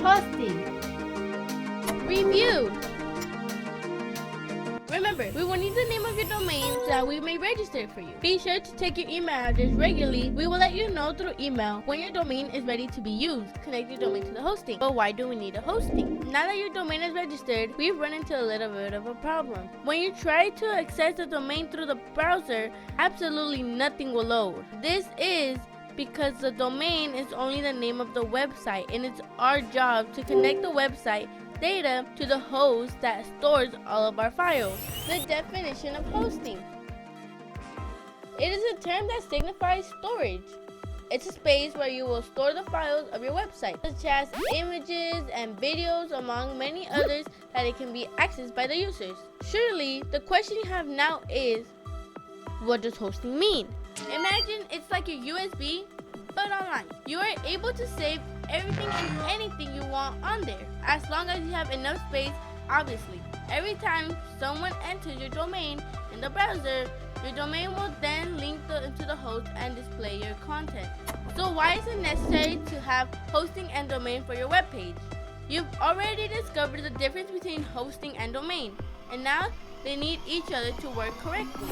hosting. Review. Remember, we will need the name of your domain so that we may register it for you. Be sure to check your email address regularly. We will let you know through email when your domain is ready to be used. Connect your domain to the hosting. But why do we need a hosting? Now that your domain is registered, we've run into a little bit of a problem. When you try to access the domain through the browser, absolutely nothing will load. This is because the domain is only the name of the website, and it's our job to connect the website data to the host that stores all of our files. The definition of hosting. It is a term that signifies storage. It's a space where you will store the files of your website, such as images and videos, among many others, that it can be accessed by the users. Surely, the question you have now is, what does hosting mean? Imagine it's like your USB, but online. You are able to save everything and anything you want on there, as long as you have enough space, obviously. Every time someone enters your domain in the browser, your domain will then link to the host and display your content. So why is it necessary to have hosting and domain for your web page? You've already discovered the difference between hosting and domain, and now they need each other to work correctly.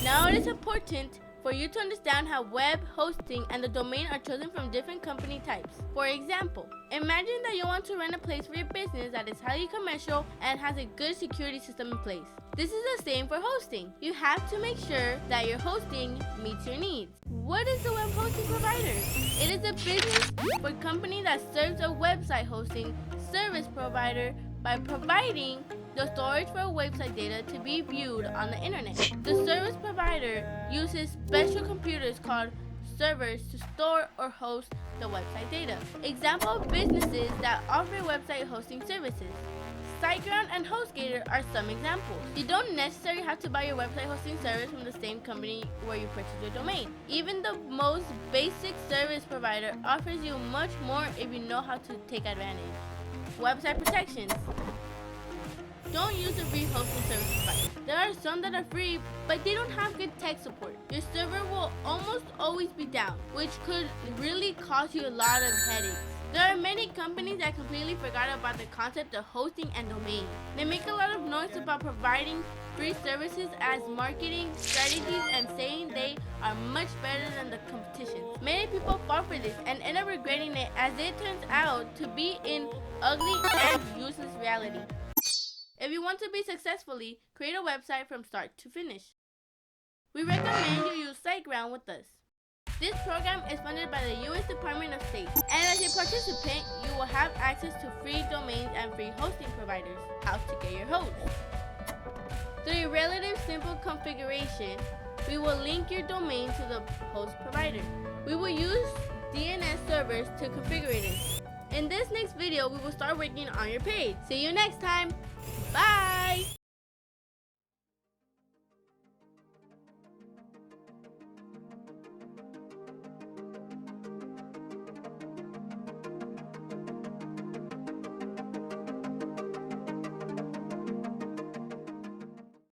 Now it is important for you to understand how web hosting and the domain are chosen from different company types. For example, imagine that you want to run a place for your business that is highly commercial and has a good security system in place. This is the same for hosting. You have to make sure that your hosting meets your needs. What is a web hosting provider? It is a business or company that serves a website hosting service provider by providing the storage for website data to be viewed on the internet. The service provider uses special computers called servers to store or host the website data. Example of businesses that offer website hosting services. SiteGround and HostGator are some examples. You don't necessarily have to buy your website hosting service from the same company where you purchase your domain. Even the most basic service provider offers you much more if you know how to take advantage. Website protections. Don't use a free hosting service provider. There are some that are free, but they don't have good tech support. Your server will almost always be down, which could really cause you a lot of headaches. There are many companies that completely forgot about the concept of hosting and domain. They make a lot of noise about providing free services as marketing strategies and saying they are much better than the competition. Many people fall for this and end up regretting it, as it turns out to be an ugly and useless reality. If you want to be successfully, create a website from start to finish. We recommend you use SiteGround with us. This program is funded by the U.S. Department of State, and as a participant, you will have access to free domains and free hosting providers. How to get your host. Through a relatively simple configuration, we will link your domain to the host provider. We will use DNS servers to configure it. In this next video, we will start working on your page. See you next time. Bye!